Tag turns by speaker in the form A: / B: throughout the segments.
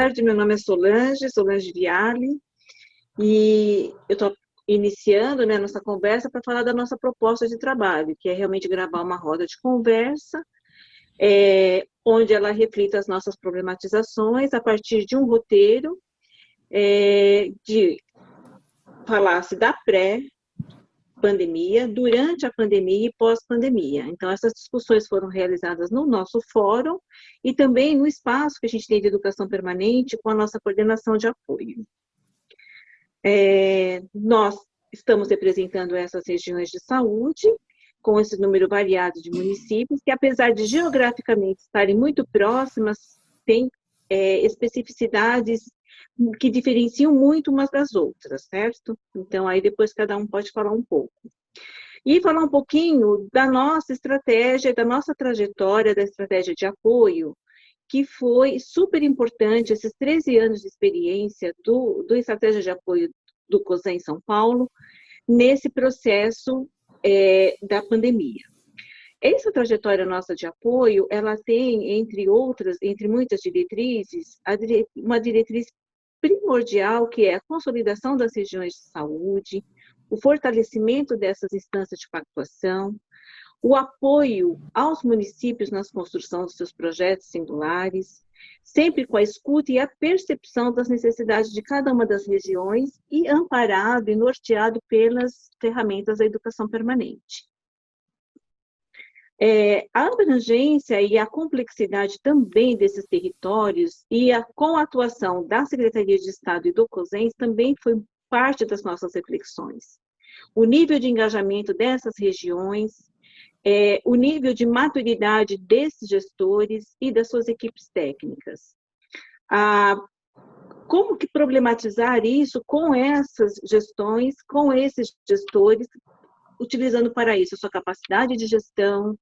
A: tarde, meu nome é Solange Viale, e eu estou iniciando, né, nossa conversa para falar da nossa proposta de trabalho, que é realmente gravar uma roda de conversa, onde ela reflita as nossas problematizações a partir de um roteiro de falar-se da pré-pandemia, durante a pandemia e pós-pandemia. Então, essas discussões foram realizadas no nosso fórum e também no espaço que a gente tem de educação permanente com a nossa coordenação de apoio. Nós estamos representando essas regiões de saúde, com esse número variado de municípios, que apesar de geograficamente estarem muito próximas, têm especificidades que diferenciam muito umas das outras, certo? Então, aí depois cada um pode falar um pouco. E falar um pouquinho da nossa estratégia, da nossa trajetória, da estratégia de apoio, que foi super importante, esses 13 anos de experiência do Estratégia de Apoio do COSEN São Paulo, nesse processo da pandemia. Essa trajetória nossa de apoio, ela tem, entre muitas diretrizes, uma diretriz primordial, que é a consolidação das regiões de saúde, o fortalecimento dessas instâncias de pactuação, o apoio aos municípios nas construção dos seus projetos singulares, sempre com a escuta e a percepção das necessidades de cada uma das regiões e amparado e norteado pelas ferramentas da educação permanente. A abrangência e a complexidade também desses territórios com a atuação da Secretaria de Estado e do COSEN também foi parte das nossas reflexões. O nível de engajamento dessas regiões, o nível de maturidade desses gestores e das suas equipes técnicas. Como que problematizar isso com essas gestões, com esses gestores, utilizando para isso a sua capacidade de gestão,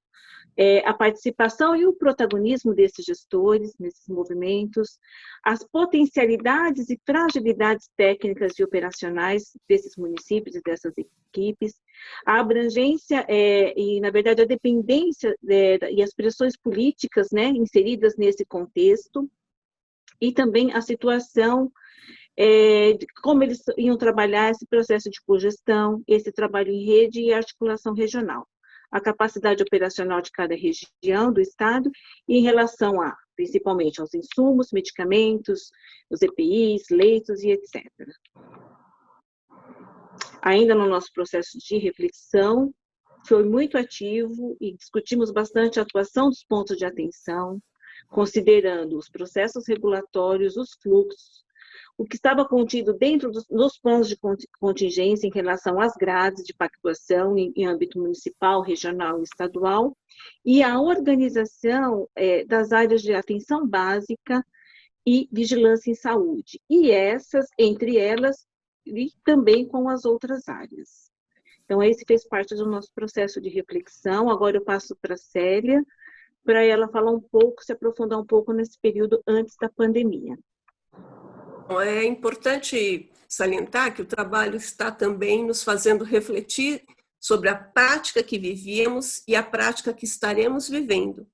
A: a participação e o protagonismo desses gestores, nesses movimentos, as potencialidades e fragilidades técnicas e operacionais desses municípios e dessas equipes, a abrangência e, na verdade, a dependência e as pressões políticas, né, inseridas nesse contexto, e também a situação de como eles iam trabalhar esse processo de cogestão, esse trabalho em rede e articulação regional, a capacidade operacional de cada região do estado e em relação principalmente aos insumos, medicamentos, os EPIs, leitos e etc. Ainda no nosso processo de reflexão, foi muito ativo e discutimos bastante a atuação dos pontos de atenção, considerando os processos regulatórios, os fluxos, o que estava contido dentro dos planos de contingência em relação às grades de pactuação em âmbito municipal, regional e estadual, e a organização das áreas de atenção básica e vigilância em saúde, e entre elas, e também com as outras áreas. Então, esse fez parte do nosso processo de reflexão. Agora eu passo para a Célia, para ela falar um pouco, se aprofundar um pouco nesse período antes da pandemia.
B: É importante salientar que o trabalho está também nos fazendo refletir sobre a prática que vivíamos e a prática que estaremos vivendo.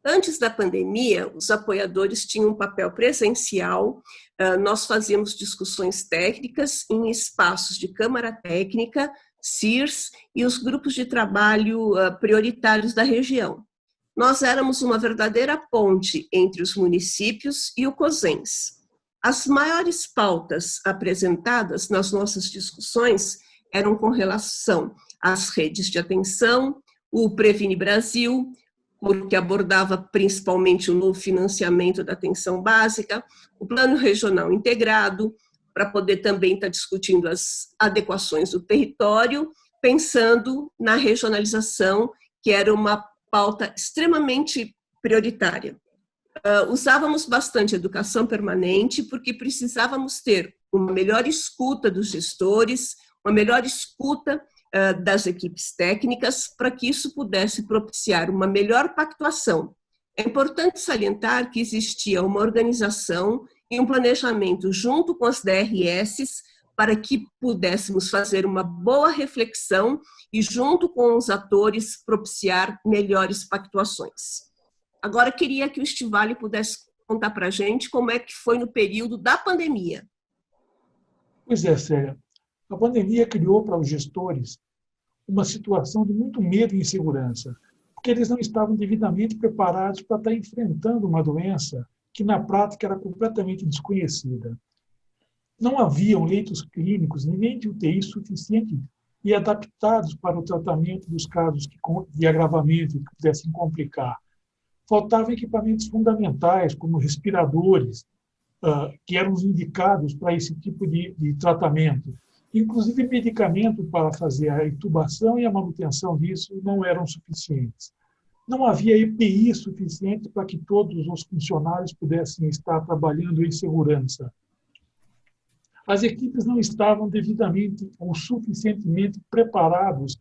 B: Antes da pandemia, os apoiadores tinham um papel presencial, nós fazíamos discussões técnicas em espaços de Câmara Técnica, CIRS e os grupos de trabalho prioritários da região. Nós éramos uma verdadeira ponte entre os municípios e o COSENS. As maiores pautas apresentadas nas nossas discussões eram com relação às redes de atenção, o Previne Brasil, porque abordava principalmente o novo financiamento da atenção básica, o Plano Regional Integrado, para poder também estar discutindo as adequações do território, pensando na regionalização, que era uma pauta extremamente prioritária. Usávamos bastante educação permanente, porque precisávamos ter uma melhor escuta dos gestores, uma melhor escuta das equipes técnicas, para que isso pudesse propiciar uma melhor pactuação. É importante salientar que existia uma organização e um planejamento junto com as DRS para que pudéssemos fazer uma boa reflexão e, junto com os atores, propiciar melhores pactuações. Agora, queria que o Estivali pudesse contar para a gente como é que foi no período da pandemia.
C: Pois é, Célia. A pandemia criou para os gestores uma situação de muito medo e insegurança, porque eles não estavam devidamente preparados para estar enfrentando uma doença que, na prática, era completamente desconhecida. Não haviam leitos clínicos nem de UTI suficientes e adaptados para o tratamento dos casos de agravamento que pudessem complicar. Faltavam equipamentos fundamentais, como respiradores, que eram os indicados para esse tipo de tratamento. Inclusive, medicamento para fazer a intubação e a manutenção disso não eram suficientes. Não havia EPI suficiente para que todos os funcionários pudessem estar trabalhando em segurança. As equipes não estavam devidamente ou suficientemente preparados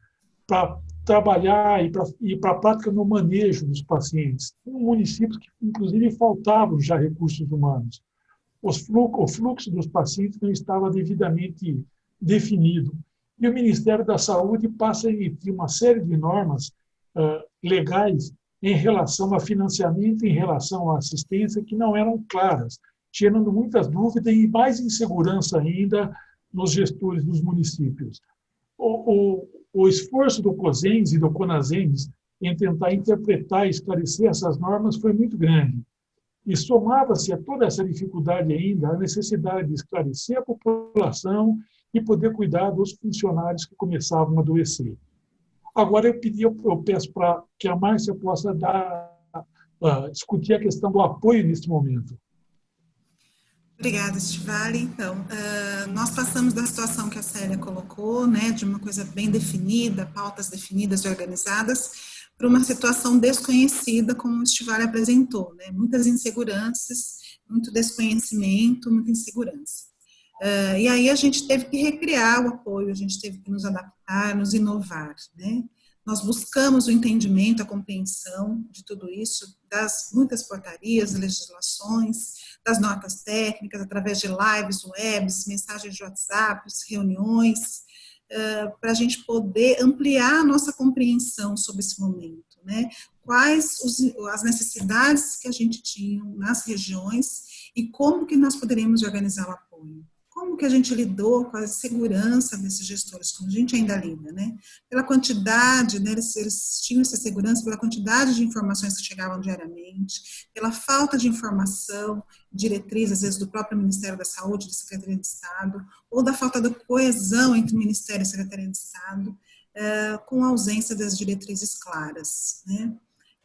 C: para trabalhar e para a prática no manejo dos pacientes. Em municípios que, inclusive, faltavam já recursos humanos. O fluxo dos pacientes não estava devidamente definido. E o Ministério da Saúde passa a emitir uma série de normas legais em relação a financiamento, em relação à assistência, que não eram claras, gerando muitas dúvidas e mais insegurança ainda nos gestores dos municípios. O esforço do COSENS e do CONASENS em tentar interpretar e esclarecer essas normas foi muito grande. E somava-se a toda essa dificuldade ainda a necessidade de esclarecer a população e poder cuidar dos funcionários que começavam a adoecer. Agora eu peço para que a Márcia possa discutir a questão do apoio neste momento.
D: Obrigada, Estivale. Então, nós passamos da situação que a Célia colocou, né, de uma coisa bem definida, pautas definidas e organizadas, para uma situação desconhecida, como o Estivale apresentou, né, muitas inseguranças, muito desconhecimento, muita insegurança. E aí a gente teve que recriar o apoio, a gente teve que nos adaptar, nos inovar, né. Nós buscamos o entendimento, a compreensão de tudo isso, das muitas portarias, legislações, das notas técnicas, através de lives, webs, mensagens de WhatsApp, reuniões, para a gente poder ampliar a nossa compreensão sobre esse momento, né? Quais as necessidades que a gente tinha nas regiões e como que nós poderíamos organizar o apoio. Como que a gente lidou com a segurança desses gestores, como a gente ainda lida, né? Pela quantidade, né, eles tinham essa segurança pela quantidade de informações que chegavam diariamente, pela falta de informação, diretriz, às vezes, do próprio Ministério da Saúde, da Secretaria de Estado, ou da falta de coesão entre o Ministério e a Secretaria de Estado, com a ausência das diretrizes claras, né?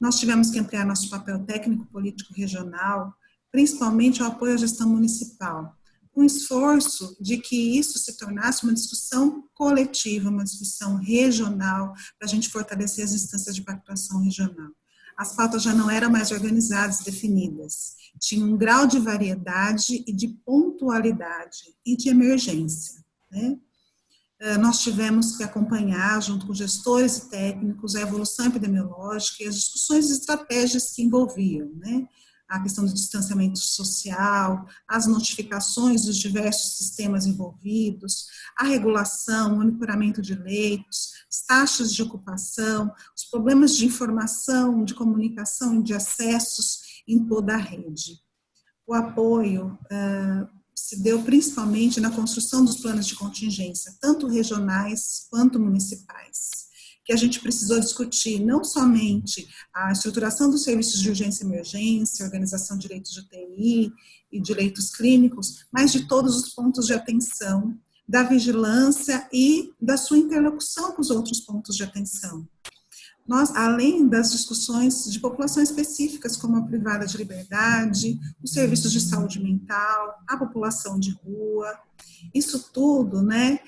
D: Nós tivemos que ampliar nosso papel técnico, político, regional, principalmente o apoio à gestão municipal, um esforço de que isso se tornasse uma discussão coletiva, uma discussão regional, para a gente fortalecer as instâncias de pactuação regional. As pautas já não eram mais organizadas, definidas. Tinha um grau de variedade e de pontualidade e de emergência, né? Nós tivemos que acompanhar, junto com gestores e técnicos, a evolução epidemiológica e as discussões e estratégias que envolviam, né? A questão do distanciamento social, as notificações dos diversos sistemas envolvidos, a regulação, o monitoramento de leitos, as taxas de ocupação, os problemas de informação, de comunicação e de acessos em toda a rede. O apoio se deu principalmente na construção dos planos de contingência, tanto regionais quanto municipais, que a gente precisou discutir não somente a estruturação dos serviços de urgência e emergência, organização de leitos de UTI e de leitos clínicos, mas de todos os pontos de atenção, da vigilância e da sua interlocução com os outros pontos de atenção. Nós, além das discussões de populações específicas, como a privada de liberdade, os serviços de saúde mental, a população de rua, isso tudo, né,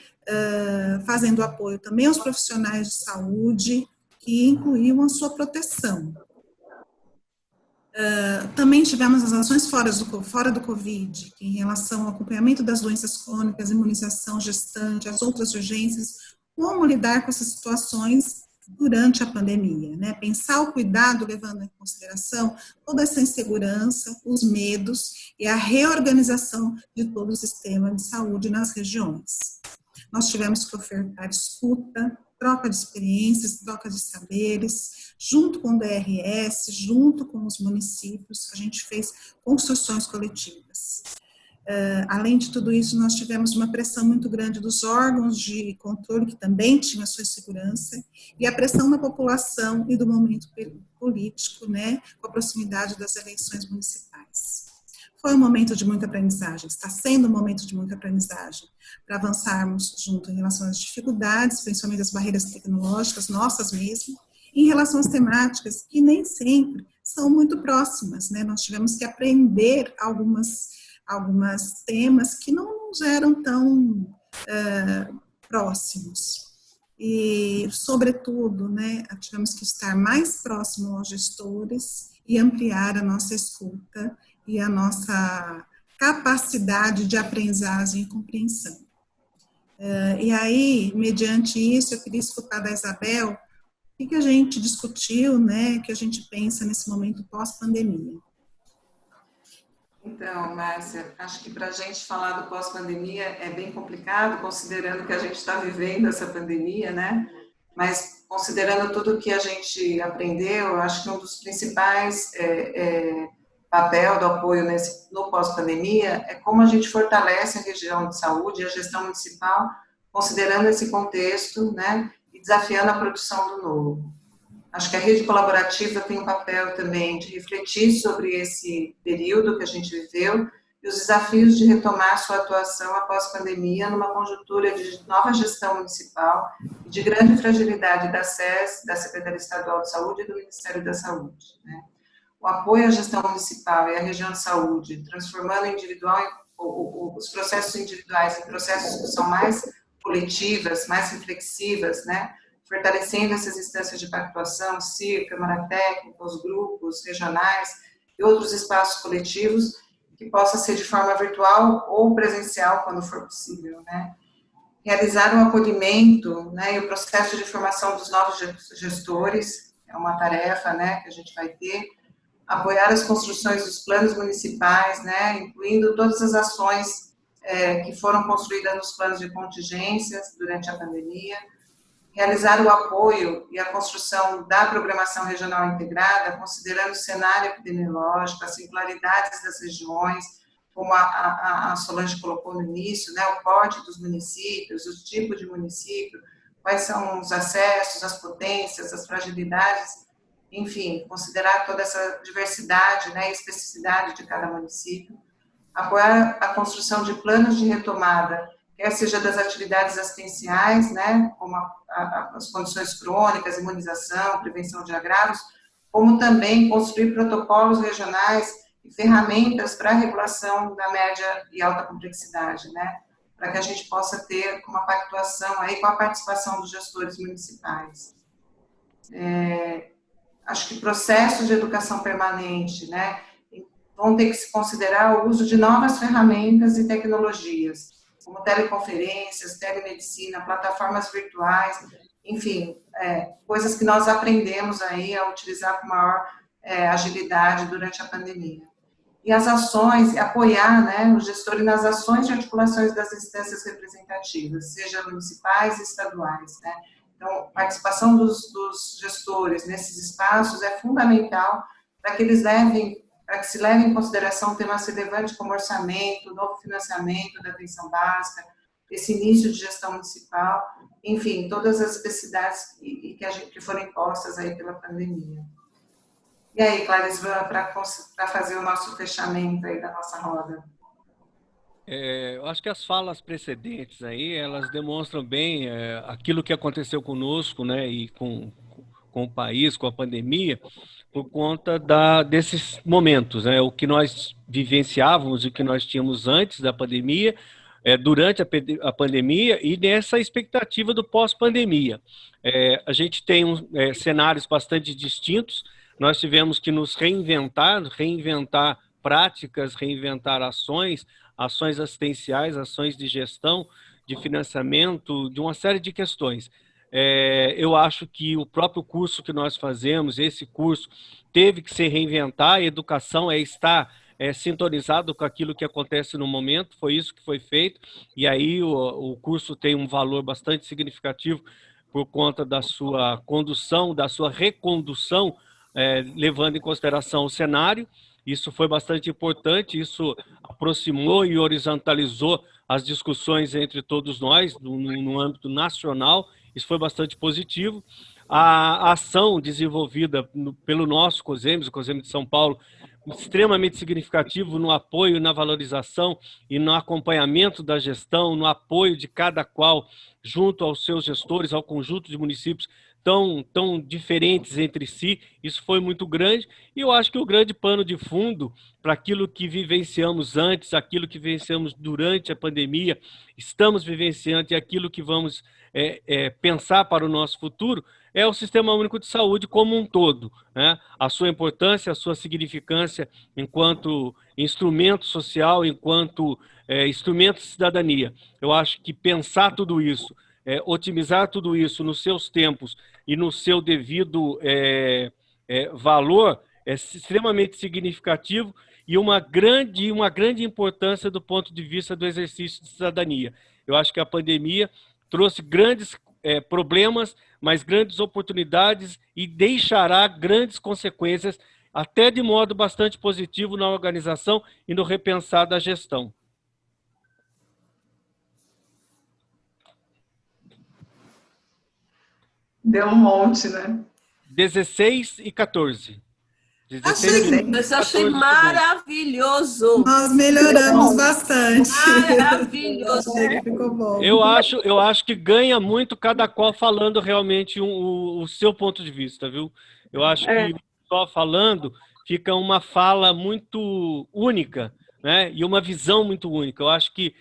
D: fazendo apoio também aos profissionais de saúde, que incluíam a sua proteção. Também tivemos as ações fora do Covid, que em relação ao acompanhamento das doenças crônicas, imunização gestante, as outras urgências, como lidar com essas situações durante a pandemia, né? Pensar o cuidado levando em consideração toda essa insegurança, os medos e a reorganização de todo o sistema de saúde nas regiões. Nós tivemos que ofertar escuta, troca de experiências, troca de saberes, junto com o DRS, junto com os municípios, a gente fez construções coletivas. Além de tudo isso, nós tivemos uma pressão muito grande dos órgãos de controle, que também tinham a sua segurança, e a pressão da população e do momento político, né, com a proximidade das eleições municipais. Foi um momento de muita aprendizagem, está sendo um momento de muita aprendizagem, para avançarmos junto em relação às dificuldades, principalmente as barreiras tecnológicas, nossas mesmo, em relação às temáticas, que nem sempre são muito próximas, né, nós tivemos que aprender algumas temas que não nos eram tão próximos. E, sobretudo, né, tivemos que estar mais próximo aos gestores e ampliar a nossa escuta e a nossa capacidade de aprendizagem e compreensão. E aí, mediante isso, eu queria escutar da Isabel o que a gente discutiu, né, que a gente pensa nesse momento pós-pandemia.
E: Então, Márcia, acho que para a gente falar do pós-pandemia é bem complicado, considerando que a gente está vivendo essa pandemia, né? Mas considerando tudo que a gente aprendeu, eu acho que um dos principais papel do apoio no pós-pandemia é como a gente fortalece a região de saúde e a gestão municipal, considerando esse contexto, né? E desafiando a produção do novo. Acho que a rede colaborativa tem um papel também de refletir sobre esse período que a gente viveu e os desafios de retomar sua atuação após a pandemia numa conjuntura de nova gestão municipal e de grande fragilidade da SES, da Secretaria Estadual de Saúde e do Ministério da Saúde, né? O apoio à gestão municipal e à região de saúde, transformando os processos individuais em processos que são mais coletivas, mais reflexivas, né? Fortalecendo essas instâncias de pactuação, CIR, Câmara Técnica, os grupos regionais e outros espaços coletivos, que possa ser de forma virtual ou presencial, quando for possível, né? Realizar um acolhimento, né, e o processo de formação dos novos gestores, é uma tarefa, né, que a gente vai ter, apoiar as construções dos planos municipais, né, incluindo todas as ações que foram construídas nos planos de contingências durante a pandemia, realizar o apoio e a construção da programação regional integrada, considerando o cenário epidemiológico, as singularidades das regiões, como a Solange colocou no início, né, o porte dos municípios, os tipos de município, quais são os acessos, as potências, as fragilidades, enfim, considerar toda essa diversidade, né, e especificidade de cada município, apoiar a construção de planos de retomada, quer seja das atividades assistenciais, né, como as condições crônicas, imunização, prevenção de agravos, como também construir protocolos regionais e ferramentas para a regulação da média e alta complexidade, né, para que a gente possa ter uma pactuação aí com a participação dos gestores municipais. Acho que processos de educação permanente, né, vão ter que se considerar o uso de novas ferramentas e tecnologias, como teleconferências, telemedicina, plataformas virtuais, enfim, coisas que nós aprendemos aí a utilizar com maior agilidade durante a pandemia. E as ações, apoiar, né, o gestor nas ações de articulações das instâncias representativas, seja municipais e estaduais, né. Então, a participação dos gestores nesses espaços é fundamental para que se leve em consideração temas relevantes como orçamento, novo financiamento da atenção básica, esse início de gestão municipal, enfim, todas as especificidades que foram impostas aí pela pandemia. E aí, Clarice, para fazer o nosso fechamento aí da nossa roda.
F: Eu acho que as falas precedentes aí, elas demonstram bem aquilo que aconteceu conosco, né, e com o país, com a pandemia, por conta desses momentos, né, o que nós vivenciávamos e o que nós tínhamos antes da pandemia, durante a pandemia e nessa expectativa do pós-pandemia. A gente tem cenários bastante distintos, nós tivemos que nos reinventar práticas, reinventar ações assistenciais, ações de gestão, de financiamento, de uma série de questões. Eu acho que o próprio curso que nós fazemos, esse curso, teve que se reinventar, a educação estar sintonizado com aquilo que acontece no momento, foi isso que foi feito, e aí o curso tem um valor bastante significativo por conta da sua condução, da sua recondução, levando em consideração o cenário. Isso foi bastante importante, isso aproximou e horizontalizou as discussões entre todos nós, no âmbito nacional, isso foi bastante positivo. A ação desenvolvida pelo nosso COSEMES, o COSEMES de São Paulo, extremamente significativo no apoio, na valorização e no acompanhamento da gestão, no apoio de cada qual junto aos seus gestores, ao conjunto de municípios tão diferentes entre si. Isso foi muito grande, e eu acho que o grande pano de fundo para aquilo que vivenciamos antes, aquilo que vivenciamos durante a pandemia, estamos vivenciando, e aquilo que vamos pensar para o nosso futuro, é o Sistema Único de Saúde como um todo, né? A sua importância, a sua significância enquanto instrumento social, enquanto instrumento de cidadania. Eu acho que pensar tudo isso, otimizar tudo isso nos seus tempos e no seu devido valor é extremamente significativo, e uma grande importância do ponto de vista do exercício de cidadania. Eu acho que a pandemia trouxe grandes problemas, mas grandes oportunidades, e deixará grandes consequências, até de modo bastante positivo, na organização e no repensar da gestão.
E: Deu um monte, né?
F: 16 e 14. 16
B: Mas achei maravilhoso.
D: Nós melhoramos bastante.
B: Maravilhoso.
D: Ficou bom.
F: Eu acho que ganha muito cada qual falando realmente o seu ponto de vista, viu? Eu acho que só falando fica uma fala muito única, né? E uma visão muito única. Eu acho que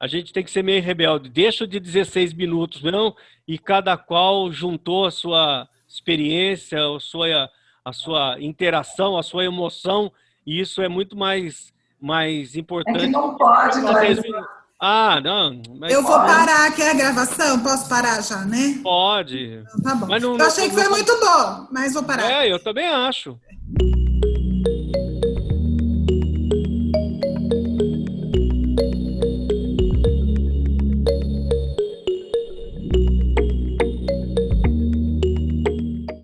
F: a gente tem que ser meio rebelde. Deixa de 16 minutos, não? E cada qual juntou a sua experiência, a sua interação, a sua emoção, e isso é muito mais importante.
E: É que não pode, mas...
F: não. Mas
D: eu vou parar aqui a gravação, posso parar já, né?
F: Pode.
D: Então, tá bom.
F: Mas
D: eu achei que foi muito bom, mas vou parar.
F: Eu também acho.